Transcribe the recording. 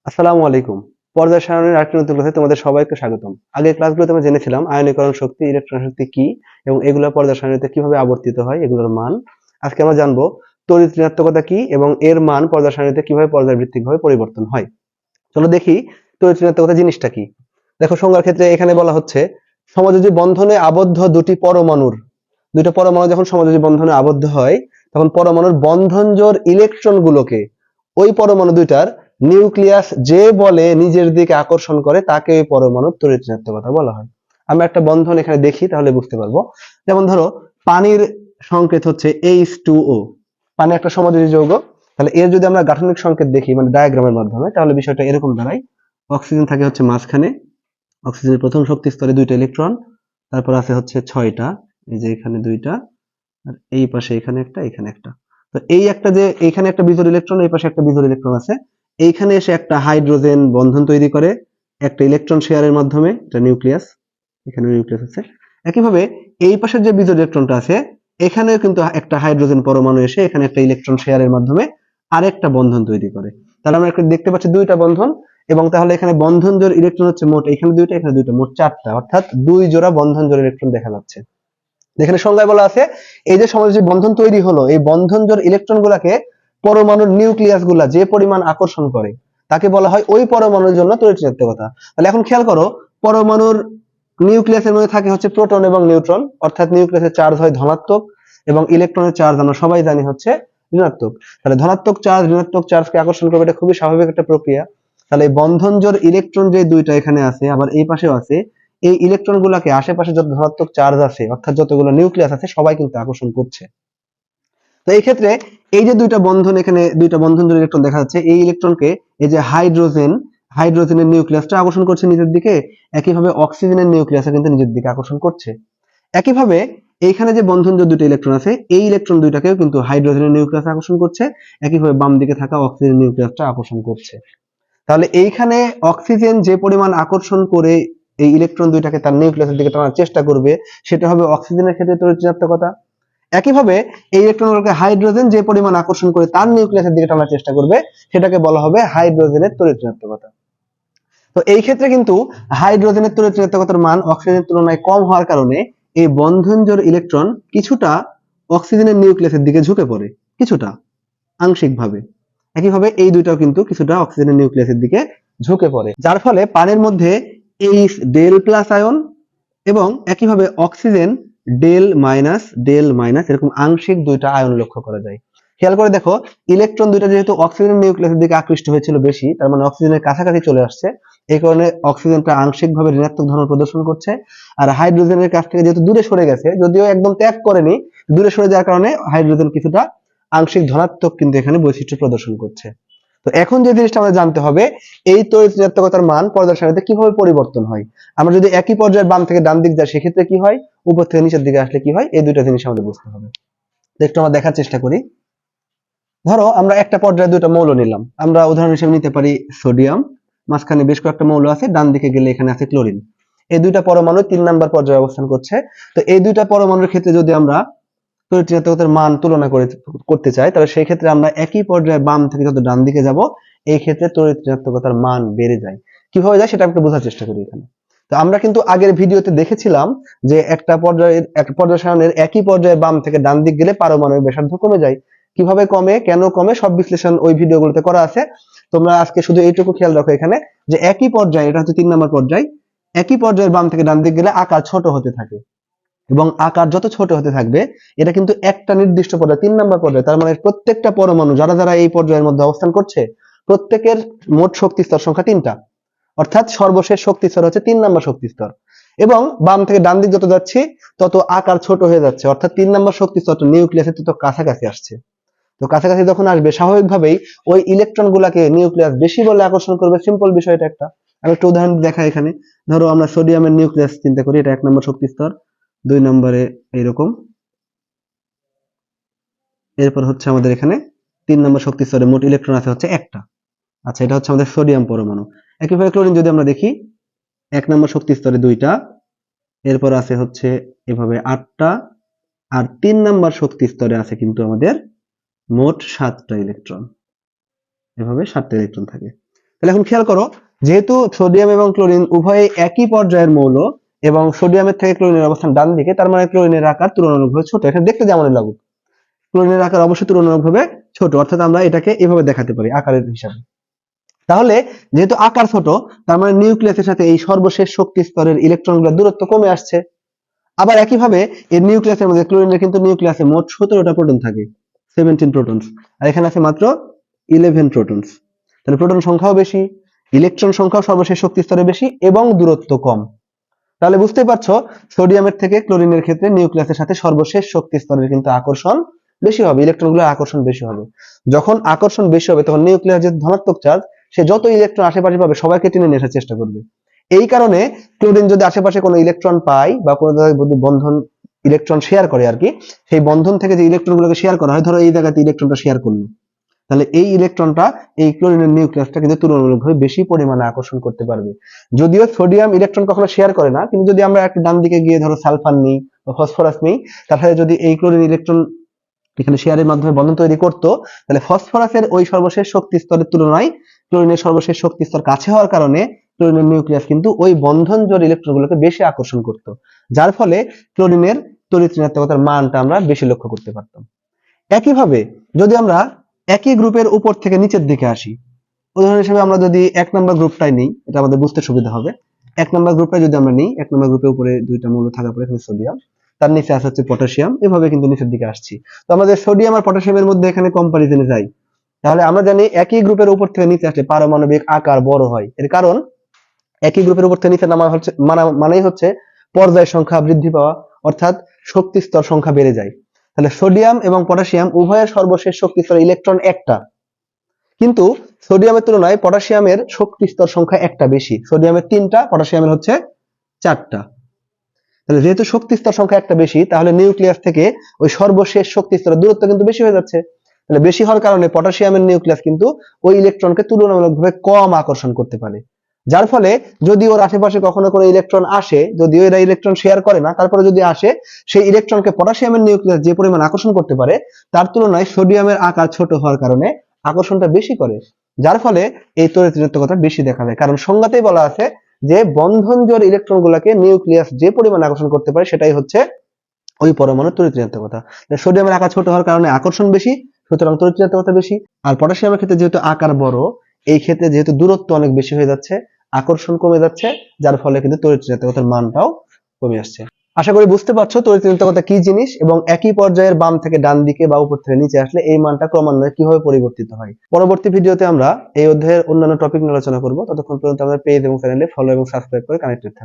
আসসালামু আলাইকুম। পর্যায় সারণীর আরেকটি নতুন ক্লাসে তোমাদের সবাইকে স্বাগতম। আগের ক্লাসগুলোতে আমরা জেনেছিলাম আয়নীকরণ শক্তি, ইলেকট্রন শক্তি কি এবং এগুলো পর্যায় সারণীতে কিভাবে আবর্তিত হয়, এগুলোর মান। আজকে আমরা জানবো তড়িৎ ঋণাত্মকতা কি এবং এর মান পর্যায় সারণীতে কিভাবে পর্যায়ভিত্তিকভাবে পরিবর্তন হয়। চলো দেখি তড়িৎ ঋণাত্মকতা জিনিসটা কি। দেখো সংজ্ঞার ক্ষেত্রে এখানে বলা হচ্ছে সমযোজী বন্ধনে আবদ্ধ দুইটা পরমাণু যখন সমযোজী বন্ধনে আবদ্ধ হয় তখন পরমাণুর বন্ধনজোড় ইলেকট্রন গুলোকে ওই পরমাণু দুইটার নিউক্লিয়াস যে বলে নিজের দিকে আকর্ষণ করে তাকে ওই পরমাণুর তড়িৎ ঋণাত্মকতা বলা হয়। আমরা একটা বন্ধন এখানে দেখি তাহলে বুঝতে পারবো। যেমন ধরো পানির সংকেত হচ্ছে H2O, পানি একটা সমযোজী যৌগ। তাহলে এর যদি আমরা গাঠনিক সংকেত দেখি মানে ডায়াগ্রামের মাধ্যমে তাহলে বিষয়টা এরকম দাঁড়ায়। অক্সিজেন থাকে হচ্ছে মাঝখানে, অক্সিজেনের প্রথম শক্তি স্তরে দুইটা ইলেকট্রন, তারপর আছে হচ্ছে ছয়টা, এই যে এখানে দুইটা, আর এই পাশে এখানে একটা, এখানে একটা। তো এই একটা যে এইখানে একটা বিজোড় ইলেকট্রন, এই পাশে একটা বিজোড় ইলেকট্রন আছে, এইখানে এসে একটা হাইড্রোজেন বন্ধন তৈরি করে একটা ইলেকট্রন শেয়ারের মাধ্যমে, এটা নিউক্লিয়াস, এখানে নিউক্লিয়াস আছে। একইভাবে এই পাশের যে বিজোড় ইলেকট্রনটা আছে এখানেও কিন্তু একটা হাইড্রোজেন পরমাণু এসে এখানে একটা ইলেকট্রন শেয়ারের মাধ্যমে আরেকটা বন্ধন তৈরি করে। তাহলে আমরা দেখতে পাচ্ছি দুইটা বন্ধন, এবং তাহলে এখানে বন্ধন জোড় ইলেকট্রন হচ্ছে মোট এখানে দুইটা, এখানে দুইটা, মোট চারটা, অর্থাৎ দুই জোড়া বন্ধন জোড় ইলেকট্রন দেখা যাচ্ছে। এখানে সংজ্ঞায় বলা আছে এই যে সমযোজী বন্ধন তৈরি হলো এই বন্ধন জোড় ইলেকট্রন গুলাকে পরমাণুর নিউক্লিয়াস গুলা যে পরিমাণ আকর্ষণ করে তাকে বলা হয় ওই পরমাণুর জন্য তড়িৎ ঋণাত্মকতা। তাহলে এখন খেয়াল করো, পরমাণুর নিউক্লিয়াসের মধ্যে থাকে হচ্ছে প্রোটন এবং নিউট্রন, অর্থাৎ নিউক্লিয়াসের চার্জ হয় ধনাত্মক এবং ইলেকট্রনের চার্জ আমরা সবাই জানি হচ্ছে ঋণাত্মক। তাহলে ধনাত্মক চার্জ ঋণাত্মক চার্জকে আকর্ষণ করবে, এটা খুবই স্বাভাবিক একটা প্রক্রিয়া। তাহলে এই বন্ধন জোড় ইলেকট্রন যে দুইটা এখানে আছে আবার এই পাশেও আছে, এই ইলেকট্রন গুলাকে আশেপাশে যত ধনাত্মক চার্জ আছে অর্থাৎ যতগুলো নিউক্লিয়াস আছে সবাই কিন্তু আকর্ষণ করছে। তো এই ক্ষেত্রে এই যে দুইটা বন্ধন, এখানে দুইটা বন্ধন জোড় ইলেকট্রন দেখা যাচ্ছে, এই ইলেকট্রনকে এই যে হাইড্রোজেনের নিউক্লিয়াসটা আকর্ষণ করছে নিজের দিকে, একইভাবে অক্সিজেনের নিউক্লিয়াসও কিন্তু নিজের দিকে আকর্ষণ করছে। একইভাবে এইখানে যে বন্ধন জোড় দুটো ইলেকট্রন আছে এই ইলেকট্রন দুইটাকেও কিন্তু হাইড্রোজেনের নিউক্লিয়াস আকর্ষণ করছে, একইভাবে বাম দিকে থাকা অক্সিজেনের নিউক্লিয়াসটা আকর্ষণ করছে। তাহলে এইখানে অক্সিজেন যে পরিমাণ আকর্ষণ করে এই ইলেকট্রন দুইটাকে তার নিউক্লিয়াসের দিকে টানার চেষ্টা করবে সেটা হবে অক্সিজেনের ক্ষেত্রে তড়িৎ ঋণাত্মকতা। একইভাবে এই ইলেকট্রনগুলোকে হাইড্রোজেন যে পরিমাণ আকর্ষণ করে তার নিউক্লিয়াসের দিকে টানার চেষ্টা করবে সেটাকে বলা হবে হাইড্রোজেনের তড়িৎ ঋণাত্মকতা। তো এই ক্ষেত্রে কিন্তু হাইড্রোজেনের তড়িৎ ঋণাত্মকতার মান অক্সিজেনের তুলনায় কম হওয়ার কারণে এই বন্ধন জোড় ইলেকট্রন কিছুটা অক্সিজেনের নিউক্লিয়াসের দিকে ঝুঁকে পড়ে, কিছুটা, আংশিকভাবে। একইভাবে এই দুইটাও কিন্তু কিছুটা অক্সিজেনের নিউক্লিয়াসের দিকে ঝুঁকে পড়ে, যার ফলে পানির মধ্যে এইচ ডেল প্লাস আয়ন এবং একইভাবে অক্সিজেন ডেল মাইনাস এরকম আংশিক দুইটা আয়ন লক্ষ্য করা যায়। খেয়াল করে দেখো, ইলেকট্রন দুইটা যেহেতু অক্সিজেনের নিউক্লিয়াসের দিকে আকৃষ্ট হয়েছিল বেশি, তার মানে অক্সিজেনের কাছাকাছি চলে আসছে, এই কারণে অক্সিজেনটা আংশিকভাবে ঋণাত্মক ধর্ম প্রদর্শন করছে। আর হাইড্রোজেনের কাছ থেকে যেহেতু দূরে সরে গেছে, যদিও একদম ত্যাগ করেনি, দূরে সরে যাওয়ার কারণে হাইড্রোজেন কিছুটা আংশিক ধনাত্মক কিন্তু এখানে বৈশিষ্ট্য প্রদর্শন করছে। তো এখন যে জিনিসটা আমাদের জানতে হবে, এই তড়িৎ ঋণাত্মকতার মান পর্যায় সারণীতে কিভাবে পরিবর্তন হয়। আমরা যদি একই পর্যায়ে বাম থেকে ডান দিক যাই সেক্ষেত্রে কি হয়, উপর থেকে নিচের দিকে আসলে কি হয়, এই দুইটা জিনিস আমাদের বুঝতে হবে। তো একটু আমরা দেখার চেষ্টা করি। ধরো আমরা একটা পর্যায়ে দুটো মৌল নিলাম, আমরা উদাহরণ হিসেবে নিতে পারি সোডিয়াম, মাঝখানে বেশ কয়েকটা মৌল আছে, ডান দিকে গেলে এখানে আছে ক্লোরিন। এই দুইটা পরমাণু 3 নাম্বার পর্যায়ে অবস্থান করছে। তো এই দুইটা পরমাণুর ক্ষেত্রে যদি আমরা তড়িৎ ঋণাত্মকতার মান তুলনা করতে চাই তাহলে সেই ক্ষেত্রে আমরা একই পর্যায়ে বাম থেকে যত ডান দিকে যাব এই ক্ষেত্রে তড়িৎ ঋণাত্মকতার মান বেড়ে যায়। কিভাবে যায় সেটা একটু বোঝার চেষ্টা করি এখানে। তো আমরা কিন্তু আগের ভিডিওতে দেখেছিলাম যে একটা পর্যায় সারণীর একই পর্যায়ে বাম থেকে ডান দিক গেলে পারমাণবিক ব্যাসার্ধ কমে যায়। কিভাবে কমে, কেন কমে, সব বিশ্লেষণ ওই ভিডিওগুলোতে করা আছে। তোমরা আজকে শুধু এইটুকু খেয়াল রাখো এখানে যে একই পর্যায়ে, এটা হচ্ছে 3 নম্বর পর্যায়, একই পর্যায়ের বাম থেকে ডান দিক গেলে আকার ছোট হতে থাকে, এবং আকার যত ছোট হতে থাকবে এটা কিন্তু একটা নির্দিষ্ট পর্যায়ে 3 নাম্বার পর্যায়ে, তার মানে প্রত্যেকটা পরমাণু যারা যারা এই পর্যায়ের মধ্যে অবস্থান করছে প্রত্যেকের মোট শক্তি স্তর সংখ্যা 3টা, অর্থাৎ সর্বশেষ শক্তি স্তর হচ্ছে 3 নাম্বার শক্তি স্তর। এবং বাম থেকে ডান দিক যত যাচ্ছি তত আকার ছোট হয়ে যাচ্ছে, অর্থাৎ 3 নাম্বার শক্তি স্তরটা নিউক্লিয়াসের তত কাছাকাছি আসছে। তো কাছাকাছি যখন আসবে স্বাভাবিকভাবেই ওই ইলেকট্রন গুলাকে নিউক্লিয়াস বেশি বলে আকর্ষণ করবে। সিম্পল বিষয়টা একটা, আমি একটা উদাহরণ দেখাই এখানে। ধরো আমরা সোডিয়ামের নিউক্লিয়াস চিন্তা করি, এটা 1 নম্বর শক্তি স্তর, 2 নম্বরে এইরকম, এরপর হচ্ছে আমাদের এখানে 3 নম্বর শক্তি স্তরে মোট ইলেকট্রন আছে হচ্ছে একটা। আচ্ছা, এটা হচ্ছে আমাদের সোডিয়াম পরমাণু। একইভাবে ক্লোরিন যদি আমরা দেখি, 1 নম্বর শক্তি স্তরে 2টা, এরপর আছে হচ্ছে এভাবে 8টা, আর 3 নম্বর শক্তি স্তরে আছে কিন্তু আমাদের মোট 7টা ইলেকট্রন, এভাবে 7টা ইলেকট্রন থাকে। তাহলে এখন খেয়াল করো, যেহেতু সোডিয়াম এবং ক্লোরিন উভয়ে একই পর্যায়ের মৌল এবং সোডিয়ামের থেকে ক্লোরিনের অবস্থান ডান দিকে, তার মানে ক্লোরিনের আকার তুলনামূলকভাবে ছোট। এখানে দেখতে যেমনই লাগুক, ক্লোরিনের আকার অবশ্যই তুলনামূলকভাবে ছোট, অর্থাৎ আমরা এটাকে এভাবে দেখাতে পারি আকারের হিসাবে। তাহলে যেহেতু আকার ছোট, তার মানে নিউক্লিয়াসের সাথে এই সর্বশেষ শক্তি স্তরের ইলেকট্রনগুলোর দূরত্ব কমে আসছে। আবার একইভাবে এই নিউক্লিয়াসের মধ্যে ক্লোরিনের কিন্তু নিউক্লিয়াসে মোট 17টা প্রোটন থাকে, 17 প্রোটনস, আর এখানে আছে মাত্র 11 প্রোটনস। তাহলে প্রোটন সংখ্যাও বেশি, ইলেকট্রন সংখ্যাও সর্বশেষ শক্তি স্তরে বেশি এবং দূরত্ব কম। তাহলে বুঝতে পারছো সোডিয়ামের থেকে ক্লোরিনের ক্ষেত্রে নিউক্লিয়াসের সাথে সর্বশেষ শক্তি স্তরের কিন্তু আকর্ষণ বেশি হবে, ইলেকট্রনগুলোর আকর্ষণ বেশি হবে। যখন আকর্ষণ বেশি হবে তখন নিউক্লিয়াস যে ধনাত্মক চার্জ, সে যত ইলেকট্রন আশেপাশে পাবে সবাইকে টেনে নিয়ে আসার চেষ্টা করবে। এই কারণে ক্লোরিন যদি আশেপাশে কোনো ইলেকট্রন পায় বা কোনো জায়গায় বন্ধন ইলেকট্রন শেয়ার করে আর কি, সেই বন্ধন থেকে যে ইলেকট্রনগুলোকে শেয়ার করা হয়, ধরো এই জায়গাতে ইলেকট্রনটা শেয়ার করলো, তাহলে এই ইলেকট্রনটা এই ক্লোরিনের নিউক্লিয়াসটা কিন্তু তুলনামূলকভাবে বেশি পরিমাণে আকর্ষণ করতে পারবে। যদিও সোডিয়াম ইলেকট্রন কখনো শেয়ার করে না, কিন্তু যদি আমরা একটু ডান দিকে গিয়ে ধরো সালফার নিই বা ফসফরাস নিই, তার সাথে যদি এই ক্লোরিন ইলেকট্রন এখানে শেয়ারের মাধ্যমে বন্ধন তৈরি করতো, তাহলে ফসফরাসের ওই সর্বশেষ শক্তি স্তরের তুলনায় ক্লোরিনের সর্বশেষ শক্তি স্তর কাছে হওয়ার কারণে ক্লোরিনের নিউক্লিয়াস কিন্তু ওই বন্ধন জোড় ইলেকট্রনগুলোকে বেশি আকর্ষণ করতো, যার ফলে ক্লোরিনের তড়িৎ ঋণাত্মকতার মানটা আমরা বেশি লক্ষ্য করতে পারতাম। একইভাবে যদি আমরা একই গ্রুপের উপর থেকে নিচের দিকে আসি, উদাহরণ হিসেবে আমরা যদি 1 নম্বর গ্রুপটাই নিই, এটা আমাদের বুঝতে সুবিধা হবে। 1 নম্বর গ্রুপটা যদি আমরা নিই, 1 নম্বর গ্রুপের উপরে দুইটা মৌল থাকার পরে এখানে সোডিয়াম, তার নিচে আছে হচ্ছে পটাশিয়াম, এভাবে কিন্তু নিচের দিকে আসছি। তো আমাদের সোডিয়াম আর পটাশিয়ামের মধ্যে এখানে কম্পারিজনে যাই, তাহলে আমরা জানি একই গ্রুপের উপর থেকে নিচে আসলে পারমাণবিক আকার বড় হয়। এর কারণ একই গ্রুপের উপর থেকে নিচে নামা হচ্ছে মানেই হচ্ছে পর্যায় সংখ্যা বৃদ্ধি পাওয়া, অর্থাৎ শক্তি স্তর সংখ্যা বেড়ে যায়। তাহলে সোডিয়াম এবং পটাশিয়াম উভয়ের সর্বশেষ শক্তি স্তর ইলেকট্রন একটা, কিন্তু সোডিয়ামের তুলনায় পটাশিয়ামের শক্তি স্তর সংখ্যা একটা বেশি, সোডিয়ামের 3টা, পটাশিয়ামের হচ্ছে 4টা। তাহলে যেহেতু শক্তি স্তর সংখ্যা একটা বেশি, তাহলে নিউক্লিয়াস থেকে ওই সর্বশেষ শক্তি স্তরের দূরত্ব কিন্তু বেশি হয়ে যাচ্ছে। তাহলে বেশি হওয়ার কারণে পটাশিয়ামের নিউক্লিয়াস কিন্তু ওই ইলেকট্রনকে তুলনামূলকভাবে কম আকর্ষণ করতে পারে, যার ফলে যদি ওর আশেপাশে কখনো কোনো ইলেকট্রন আসে, যদিও এরা ইলেকট্রন শেয়ার করে না, তারপরে যদি আসে, সেই ইলেকট্রনকে পটাশিয়ামের নিউক্লিয়াস যে পরিমাণ আকর্ষণ করতে পারে, তার তুলনায় সোডিয়ামের আকার ছোট হওয়ার কারণে আকর্ষণটা বেশি করে, যার ফলে এই তড়িৎ ঋণাত্মকতা বেশি দেখা যায়। কারণ সংজ্ঞাতেই বলা আছে যে বন্ধন জোড় ইলেকট্রন গুলাকে নিউক্লিয়াস যে পরিমাণ আকর্ষণ করতে পারে সেটাই হচ্ছে ওই পরমাণুর তড়িৎ ঋণাত্মকতা। সোডিয়ামের আকার ছোট হওয়ার কারণে আকর্ষণ বেশি, সুতরাং তড়িৎ ঋণাত্মকতা বেশি। আর পটাশিয়ামের ক্ষেত্রে যেহেতু আকার বড়, এই ক্ষেত্রে যেহেতু দূরত্ব অনেক বেশি হয়ে যাচ্ছে, আকর্ষণ কমে যাচ্ছে, যার ফলে কিন্তু তড়িৎ ঋণাত্মকতার মানটাও কমে আসছে। আশা করি বুঝতে পারছো তড়িৎ ঋণাত্মকতা কি জিনিস এবং একই পর্যায়ের বাম থেকে ডান দিকে বা উপর থেকে নিচে আসলে এই মানটা ক্রমান্বয়ে কিভাবে পরিবর্তিত হয়। পরবর্তী ভিডিওতে আমরা এই অধ্যায়ের অন্যান্য টপিক নিয়ে আলোচনা করব। ততক্ষণ পর্যন্ত আমাদের পেজ এবং চ্যানেলে ফলো এবং সাবস্ক্রাইব করে কানেক্টেড থাকুন।